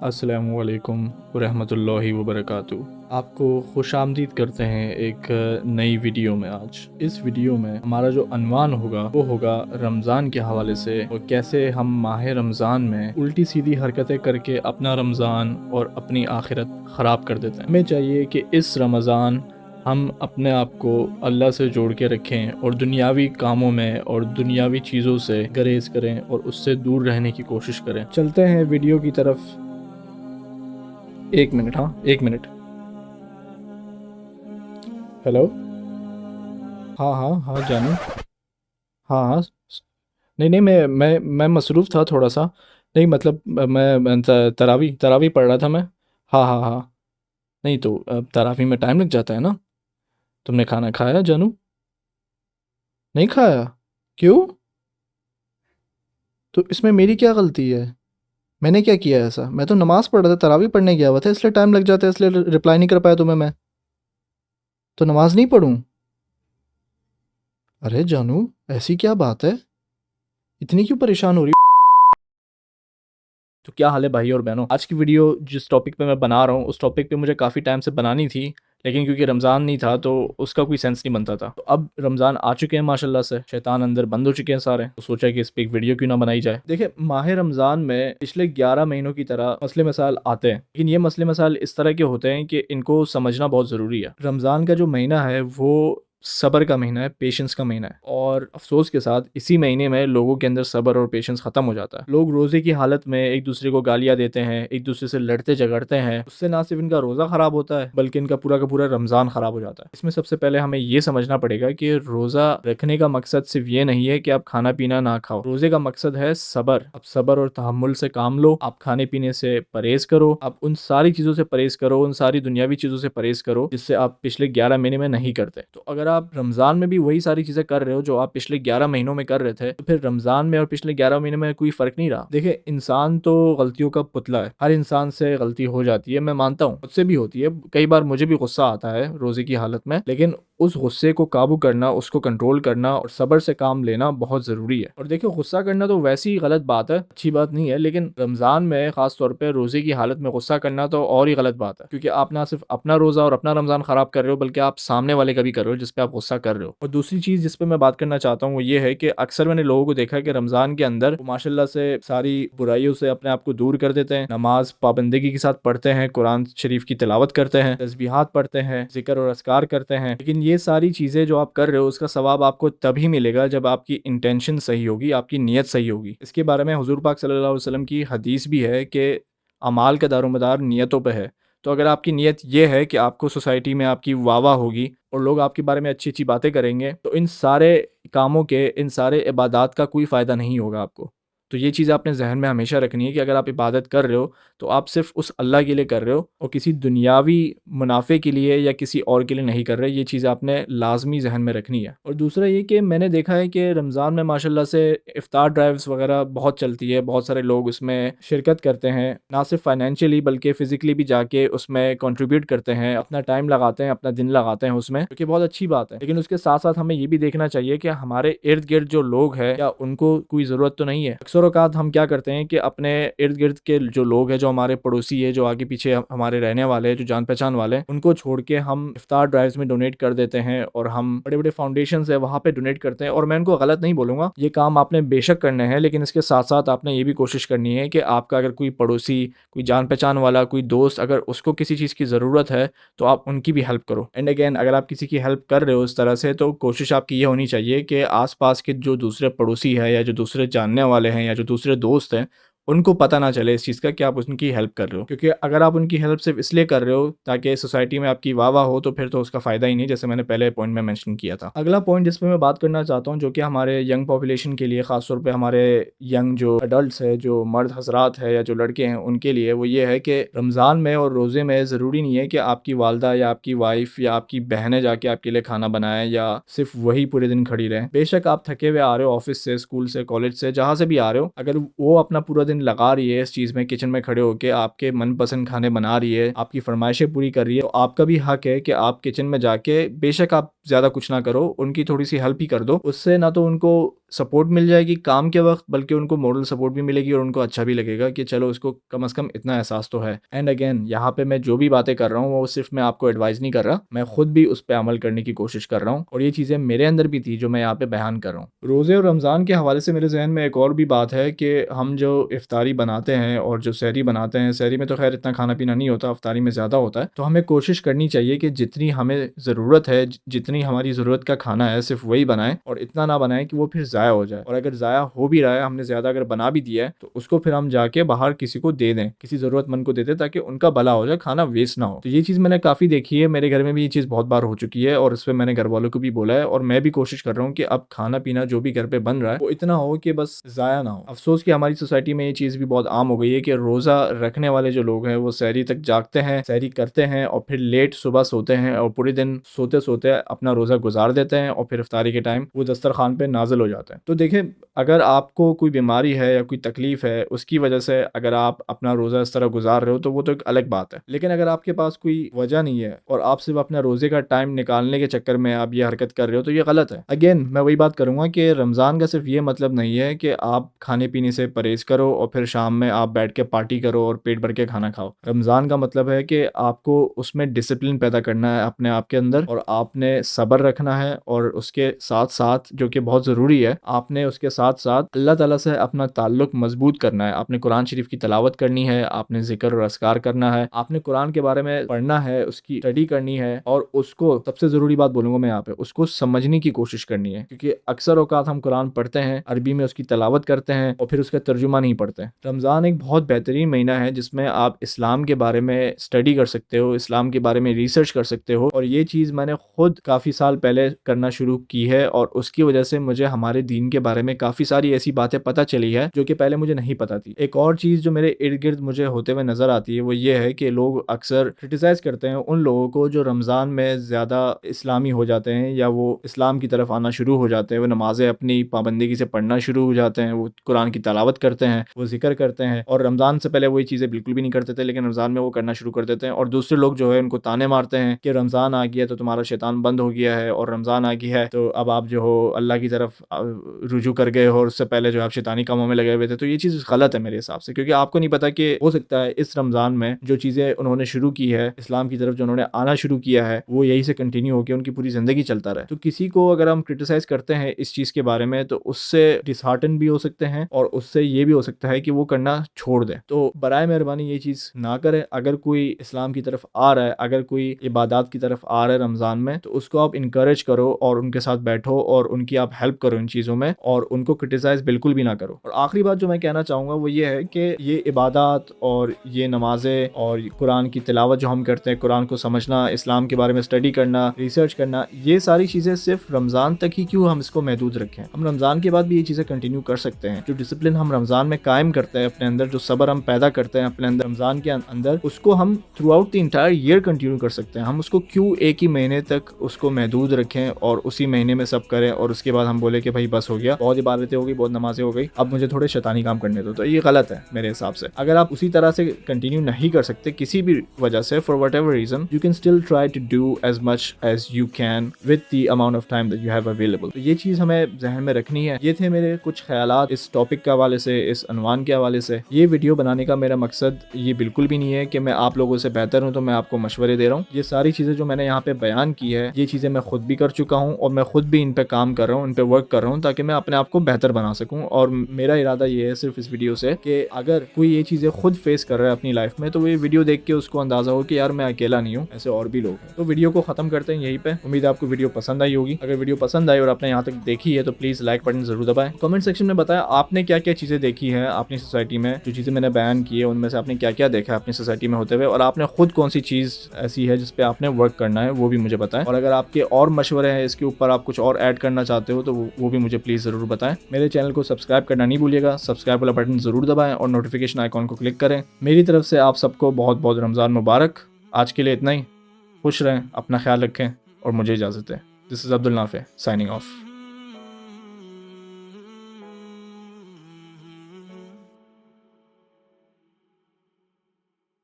अस्सलामु अलैकुम वरहमतुल्लाहि वबरकातुहू। आपको खुशामदीद करते हैं एक नई वीडियो में। आज इस वीडियो में हमारा जो अनवान होगा वो होगा रमज़ान के हवाले से, और कैसे हम माह रमज़ान में उल्टी सीधी हरकतें करके अपना रमज़ान और अपनी आखिरत ख़राब कर देते हैं। हमें चाहिए कि इस रमज़ान हम अपने आप को अल्लाह से जोड़ के रखें और दुनियावी कामों में और दुनियावी चीज़ों से गुरेज करें और उससे दूर रहने की कोशिश करें। चलते हैं वीडियो की तरफ। एक मिनट, हाँ एक मिनट। हेलो। हाँ हाँ हाँ जानू। हाँ हाँ नहीं नहीं, मैं मसरूफ़ था थोड़ा सा। नहीं मतलब मैं तरावी तरावी पढ़ रहा था मैं। हाँ हाँ हाँ। नहीं तो तरावी में टाइम लग जाता है ना। तुमने खाना खाया जानू? नहीं खाया? क्यों? तो इसमें मेरी क्या गलती है? मैंने क्या किया है ऐसा? मैं तो नमाज़ पढ़ रहा था, तरावी पढ़ने गया हुआ था, इसलिए टाइम लग जाता है, इसलिए रिप्लाई नहीं कर पाया तुम्हें मैं। तो नमाज़ नहीं पढ़ूँ? अरे जानू, ऐसी क्या बात है? इतनी क्यों परेशान हो रही? तो क्या हाल है भाई और बहनों? आज की वीडियो जिस टॉपिक पे मैं बना रहा हूँ उस टॉपिक पे मुझे काफ़ी टाइम से बनानी थी, लेकिन क्योंकि रमज़ान नहीं था तो उसका कोई सेंस नहीं बनता था। तो अब रमज़ान आ चुके हैं माशाल्लाह से, शैतान अंदर बंद हो चुके हैं सारे, तो सोचा कि इस पे एक वीडियो क्यों ना बनाई जाए। देखिए, माह रमज़ान में पिछले 11 महीनों की तरह मसले मसाइल आते हैं, लेकिन ये मसले मसाइल इस तरह के होते हैं कि इनको समझना बहुत ज़रूरी है। रमज़ान का जो महीना है वो सब्र का महीना है, पेशेंस का महीना है, और अफ़सोस के साथ इसी महीने में लोगों के अंदर सब्र और पेशेंस ख़त्म हो जाता है। लोग रोज़े की हालत में एक दूसरे को गालियाँ देते हैं, एक दूसरे से लड़ते झगड़ते हैं। उससे ना सिर्फ इनका रोज़ा ख़राब होता है, बल्कि इनका पूरा का पूरा रमज़ान ख़राब हो जाता है। इसमें सबसे पहले हमें ये समझना पड़ेगा कि रोज़ा रखने का मकसद सिर्फ ये नहीं है कि आप खाना-पीना ना खाओ। रोज़े का मकसद है सब्र। आप सब्र और तहम्मुल से काम लो, आप खाने-पीने से परहेज़ करो, आप उन सारी चीज़ों से परहेज़ करो, उन सारी दुनियावी चीज़ों से परहेज़ करो, जिससे आप पिछले 11 महीने में नहीं करते। तो अगर आप रमज़ान में भी वही सारी चीज़ें कर रहे हो जो आप पिछले 11 महीनों में कर रहे थे, तो फिर रमज़ान में और पिछले 11 महीने में कोई फ़र्क नहीं रहा। देखिए, इंसान तो गलतियों का पुतला है। हर इंसान से गलती हो जाती है, मैं मानता हूँ, मुझसे भी होती है। कई बार मुझे भी गुस्सा आता है रोज़े की हालत में, लेकिन उस गुस्से को काबू करना, उसको कंट्रोल करना और सब्र से काम लेना बहुत ज़रूरी है। और देखिए, गुस्सा करना तो वैसे ही गलत बात है, अच्छी बात नहीं है, लेकिन रमज़ान में ख़ास तौर पे रोज़े की हालत में गुस्सा करना तो और ही गलत बात है, क्योंकि आप ना सिर्फ़ अपना रोज़ा और अपना रमज़ान ख़राब कर रहे हो, बल्कि आप सामने वाले का भी कर रहे हो जिस पे आप गुस्सा कर रहे हो। और दूसरी चीज़ जिस पे मैं बात करना चाहता हूँ वो ये है कि अक्सर मैंने लोगों को देखा है कि रमज़ान के अंदर वो माशाल्लाह से सारी बुराइयों से अपने आप को दूर कर देते हैं, नमाज़ पाबंदगी के साथ पढ़ते हैं, कुरान शरीफ की तिलावत करते हैं, तस्बीहात पढ़ते हैं, ज़िक्र और अज़कार करते हैं। लेकिन ये सारी चीज़ें जो आप कर रहे हो उसका सवाब आपको तभी मिलेगा जब आपकी इंटेंशन सही होगी, आपकी नीयत सही होगी। इसके बारे में हुज़ूर पाक सल्लल्लाहु अलैहि वसल्लम की हदीस भी है कि अमाल का दारोमदार नियतों पे है। तो अगर आपकी नीयत ये है कि आपको सोसाइटी में आपकी वाह-वाह होगी और लोग आपके बारे में अच्छी-अच्छी बातें करेंगे, तो इन सारे कामों के, इन सारे इबादत का कोई फ़ायदा नहीं होगा आपको। तो ये चीज़ आपने ज़हन में हमेशा रखनी है कि अगर आप इबादत कर रहे हो, तो आप सिर्फ़ उस अल्लाह के लिए कर रहे हो और किसी दुनियावी मुनाफ़े के लिए या किसी और के लिए नहीं कर रहे। ये चीज़ आपने लाज़मी ज़हन में रखनी है। और दूसरा ये कि मैंने देखा है कि रमज़ान में माशाल्लाह से इफ्तार ड्राइव्स वग़ैरह बहुत चलती है। बहुत सारे लोग उसमें शिरकत करते हैं, ना सिर्फ़ फ़ाइनेंशियली बल्कि फ़िज़िकली भी जाके उसमें कंट्रीब्यूट करते हैं, अपना टाइम लगाते हैं, अपना दिन लगाते हैं उसमें, जो कि बहुत अच्छी बात है। लेकिन उसके साथ-साथ हमें ये भी देखना चाहिए कि हमारे इर्द-गिर्द जो लोग हैं, क्या उनको कोई ज़रूरत तो नहीं है? अक्सर औक़ात हम क्या करते हैं कि अपने इर्द-गिर्द के जो लोग हैं, जो हमारे पड़ोसी हैं, जो आगे-पीछे हमारे रहने वाले हैं, जो जान-पहचान वाले हैं, उनको छोड़ के हम इफ्तार ड्राइव्स में डोनेट कर देते हैं और हम बड़े-बड़े फाउंडेशंस हैं, वहाँ पे डोनेट करते हैं। और मैं उनको गलत नहीं बोलूँगा, ये काम आपने बेशक करने हैं, लेकिन इसके साथ-साथ आपने ये भी कोशिश करनी है कि आपका अगर कोई पड़ोसी, कोई जान-पहचान वाला, कोई दोस्त, अगर उसको किसी चीज़ की ज़रूरत है, तो आप उनकी भी हेल्प करो। एंड अगेन, अगर आप किसी की हेल्प कर रहे हो इस तरह से, तो कोशिश आपकी ये होनी चाहिए कि आस-पास के जो दूसरे पड़ोसी हैं या जो दूसरे जानने वाले हैं या जो दूसरे दोस्त हैं, उनको पता ना चले इस चीज़ का कि आप उनकी हेल्प कर रहे हो। क्योंकि अगर आप उनकी हेल्प सिर्फ़ इसलिए कर रहे हो ताकि सोसाइटी में आपकी वाह-वाह हो, तो फिर तो उसका फ़ायदा ही नहीं, जैसे मैंने पहले पॉइंट में मेंशन किया था। अगला पॉइंट जिस पे मैं बात करना चाहता हूँ, जो कि हमारे यंग पॉपुलेशन के लिए, ख़ास तौर पे हमारे यंग जो एडल्ट्स हैं, जो मर्द हज़रात हैं या जो लड़के हैं, उनके लिए, वो ये है कि रमज़ान में और रोज़े में ज़रूरी नहीं है कि आपकी वालदा या आपकी वाइफ़ या आपकी बहनें जाके आपके लिए खाना बनाएँ या सिर्फ़ वही पूरे दिन खड़ी रहें। बेशक आप थके हुए आ रहे हो ऑफ़िस से, स्कूल से, कॉलेज से, जहाँ से भी आ रहे हो, अगर वो अपना पूरा दिन दिन लगा रही है इस चीज़ में, किचन में खड़े होके आपके मनपसंद खाने बना रही है, आपकी फरमाइशें पूरी कर रही है, तो आपका भी हक है कि आप किचन में जाके बेशक आप ज़्यादा कुछ ना करो, उनकी थोड़ी-सी हेल्प ही कर दो। उससे ना तो उनको सपोर्ट मिल जाएगी काम के वक़्त, बल्कि उनको मोरल सपोर्ट भी मिलेगी और उनको अच्छा भी लगेगा कि चलो उसको कम से कम इतना एहसास तो है। एंड अगेन यहाँ पे मैं जो भी बातें कर रहा हूँ वो सिर्फ़ मैं आपको एडवाइस नहीं कर रहा, मैं खुद भी उस पे अमल करने की कोशिश कर रहा हूँ और ये चीज़ें मेरे अंदर भी थी जो मैं यहाँ पे बयान कर रहा हूँ। रोज़े और रमज़ान के हवाले से मेरे ज़हन में एक और भी बात है कि हम जो इफ्तारी बनाते हैं और जो सहरी बनाते हैं, सहरी में तो ख़ैर इतना खाना-पीना नहीं होता, इफ्तारी में ज़्यादा होता है। तो हमें कोशिश करनी चाहिए कि जितनी हमें ज़रूरत है, जितनी हमारी ज़रूरत का खाना है सिर्फ़ वही बनाएँ और इतना ना बनाएँ कि वो फिर ज़ाया हो जाए। और अगर ज़ाया हो भी रहा है, हमने ज़्यादा अगर बना भी दिया है, तो उसको फिर हम जाके बाहर किसी को दे दें, किसी ज़रूरतमंद को दे दें ताकि उनका भला हो जाए, खाना वेस्ट ना हो। तो ये चीज़ मैंने काफ़ी देखी है, मेरे घर में भी ये चीज़ बहुत बार हो चुकी है और इस पे मैंने घरवालों को भी बोला है और मैं भी कोशिश कर रहा हूँ कि अब खाना-पीना जो भी घर पे बन रहा है, वो इतना हो कि बस ज़ाया ना हो। अफ़सोस कि हमारी सोसाइटी में ये चीज़ भी बहुत आम हो गई है कि रोज़ा रखने वाले जो लोग हैं, वो सहरी तक जागते हैं, सहरी करते हैं और फिर लेट सुबह सोते हैं और पूरे दिन सोते-सोते अपना रोज़ा गुज़ार देते हैं और फिर इफ्तारी के टाइम वो दस्तरखान पे नाज़िल हो जाते हैं। तो देखिए, अगर आपको कोई बीमारी है या कोई तकलीफ़ है, उसकी वजह से अगर आप अपना रोज़ा इस तरह गुज़ार रहे हो, तो वो तो एक अलग बात है। लेकिन अगर आपके पास कोई वजह नहीं है और आप सिर्फ़ अपने रोज़े का टाइम निकालने के चक्कर में आप ये हरकत कर रहे हो, तो ये गलत है। अगेन मैं वही बात करूँगा कि रमज़ान का सिर्फ़ ये मतलब नहीं है कि आप खाने-पीने से परहेज़ करो और फिर शाम में आप बैठ के पार्टी करो और पेट भर के खाना खाओ। रमज़ान का मतलब है कि आपको उसमें डिसिप्लिन पैदा करना है अपने आप के अंदर और आपने सब्र रखना है और उसके साथ-साथ, जो कि बहुत ज़रूरी है, आपने उसके साथ-साथ अल्लाह ताला से अपना ताल्लुक मज़बूत करना है। आपने कुरान शरीफ की तिलावत करनी है, आपने ज़िक्र और अस्कार करना है, आपने कुरान के बारे में पढ़ना है, उसकी स्टडी करनी है और उसको, सबसे ज़रूरी बात बोलूँगा मैं यहाँ पे, उसको समझने की कोशिश करनी है। क्योंकि अक्सर औक़ात हम कुरान पढ़ते हैं, अरबी में उसकी तिलावत करते हैं और फिर उसका तर्जुमा नहीं पढ़ते। रमज़ान एक बहुत बेहतरीन महीना है जिसमें आप इस्लाम के बारे में स्टडी कर सकते हो, इस्लाम के बारे में रिसर्च कर सकते हो और ये चीज़ मैंने खुद काफ़ी साल पहले करना शुरू की है और उसकी वजह से मुझे हमारे दीन के बारे में काफ़ी सारी ऐसी बातें पता चली है जो कि पहले मुझे नहीं पता थी। एक और चीज़ जो मेरे इर्द-गिर्द मुझे होते हुए नज़र आती है वो ये है कि लोग अक्सर क्रिटिसाइज़ करते हैं उन लोगों को जो रमज़ान में ज़्यादा इस्लामी हो जाते हैं या वो इस्लाम की तरफ आना शुरू हो जाते हैं, वो नमाज़ें अपनी पाबंदगी से पढ़ना शुरू हो जाते हैं, वो कुरान की तिलावत करते हैं, वो ज़िक्र करते हैं और रमज़ान से पहले वो ये चीज़ें बिल्कुल भी नहीं करते थे, लेकिन रमज़ान में वो करना शुरू कर देते हैं और दूसरे लोग जो है उनको ताने मारते हैं कि रमज़ान आ गया तो तुम्हारा शैतान बंद हो गया है और रमज़ान आ गया है तो अब आप जो हो अल्लाह की तरफ रुजू कर गए हो और उससे पहले जो आप शैतानी कामों में लगे हुए थे। तो ये चीज़ गलत है मेरे हिसाब से, क्योंकि आपको नहीं पता कि हो सकता है इस रमज़ान में जो चीज़ें उन्होंने शुरू की है, इस्लाम की तरफ जो उन्होंने आना शुरू किया है, वो यहीं से कंटिन्यू होकर उनकी पूरी ज़िंदगी चलता रहे। तो किसी को अगर हम क्रिटिसाइज़ करते हैं इस चीज़ के बारे में तो उससे डिसहार्टन भी हो सकते हैं और उससे ये भी हो सकता है कि वो करना छोड़ दें। तो बराए मेहरबानी ये चीज़ ना करें। अगर कोई इस्लाम की तरफ आ रहा है, अगर कोई इबादत की तरफ आ रहा है रमज़ान में, तो उसको आप इनकरेज करो और उनके साथ बैठो और उनकी आप हेल्प करो इन चीज़ों में और उनको क्रिटिसाइज़ बिल्कुल भी ना करो। और आखिरी बात जो मैं कहना चाहूँगा वो ये है कि ये इबादत और ये नमाज़ें और कुरान की तिलावत जो हम करते हैं, कुरान को समझना, इस्लाम के बारे में स्टडी करना, रिसर्च करना, ये सारी चीज़ें सिर्फ रमज़ान तक ही क्यों हम इसको महदूद रखें। हम रमज़ान के बाद भी ये चीज़ें कंटिन्यू कर सकते हैं। जो डिसिप्लिन हम रमज़ान में कायम करते हैं अपने अंदर, जो सब्र हम पैदा करते हैं अपने अंदर रमज़ान के अंदर, उसको हम through out the entire year continue कर सकते हैं। हम उसको क्यों एक ही महीने तक उसको महदूद रखें और उसी महीने में सब करें और उसके बाद हम बोले कि भाई बस हो गया, बहुत इबादतें हो गई, बहुत नमाजें हो गई, अब मुझे थोड़े शैतानी काम करने दो। तो ये गलत है मेरे हिसाब से। अगर आप उसी तरह से कंटिन्यू नहीं कर सकते किसी भी वजह से, for whatever reason, you can still try to do as much as you can with the amount of time that you have available. तो ये चीज़ हमें ज़हन में रखनी है। ये थे मेरे कुछ ख्यालात इस टॉपिक के हवाले से, इस अनवान के हवाले से। ये वीडियो बनाने का मेरा मकसद ये बिल्कुल भी नहीं है कि मैं आप लोगों से बेहतर हूँ तो मैं आपको मशवरे दे रहा हूँ। ये सारी चीज़ें जो मैंने यहाँ पे बयान की है, ये चीज़ें मैं खुद भी कर चुका हूँ और मैं खुद भी इन पे काम कर रहा हूँ, इन पे वर्क कर रहा हूँ ताकि मैं अपने आप को बेहतर बना सकूँ। और मेरा इरादा ये है सिर्फ इस वीडियो से कि अगर कोई ये चीज़ें खुद फेस कर रहा है अपनी लाइफ में, तो वो ये वीडियो देख के उसको अंदाज़ा हो कि यार मैं अकेला नहीं हूँ, ऐसे और भी लोग हैं। तो वीडियो को ख़त्म करते हैं यहीं पे। उम्मीद है आपको वीडियो पसंद आई होगी। अगर वीडियो पसंद आई और आपने यहाँ तक देखी है तो प्लीज़ लाइक बटन ज़रूर दबाएं। कमेंट सेक्शन में बताएं आपने क्या क्या चीज़ें देखी हैं अपनी सोसाइटी में, जो चीज़ें मैंने बयान की है उनमें से आपने क्या क्या देखा है अपनी सोसाइटी में होते हुए, और आपने खुद कौन सी चीज़ ऐसी है जिस पे आपने वर्क करना है वो भी मुझे बताएं। और अगर आपके और मशवरे हैं इसके ऊपर, आप कुछ और ऐड करना चाहते हो तो वो भी मुझे प्लीज़ ज़रूर बताएं। मेरे चैनल को सब्सक्राइब करना नहीं भूलिएगा, सब्सक्राइब वाला बटन ज़रूर दबाएं और नोटिफिकेशन आइकॉन को क्लिक करें। मेरी तरफ से आप सबको बहुत बहुत रमज़ान मुबारक। आज के लिए इतना ही। खुश रहें, अपना ख्याल रखें और मुझे इजाज़त है। This is Abdul Nafe signing off.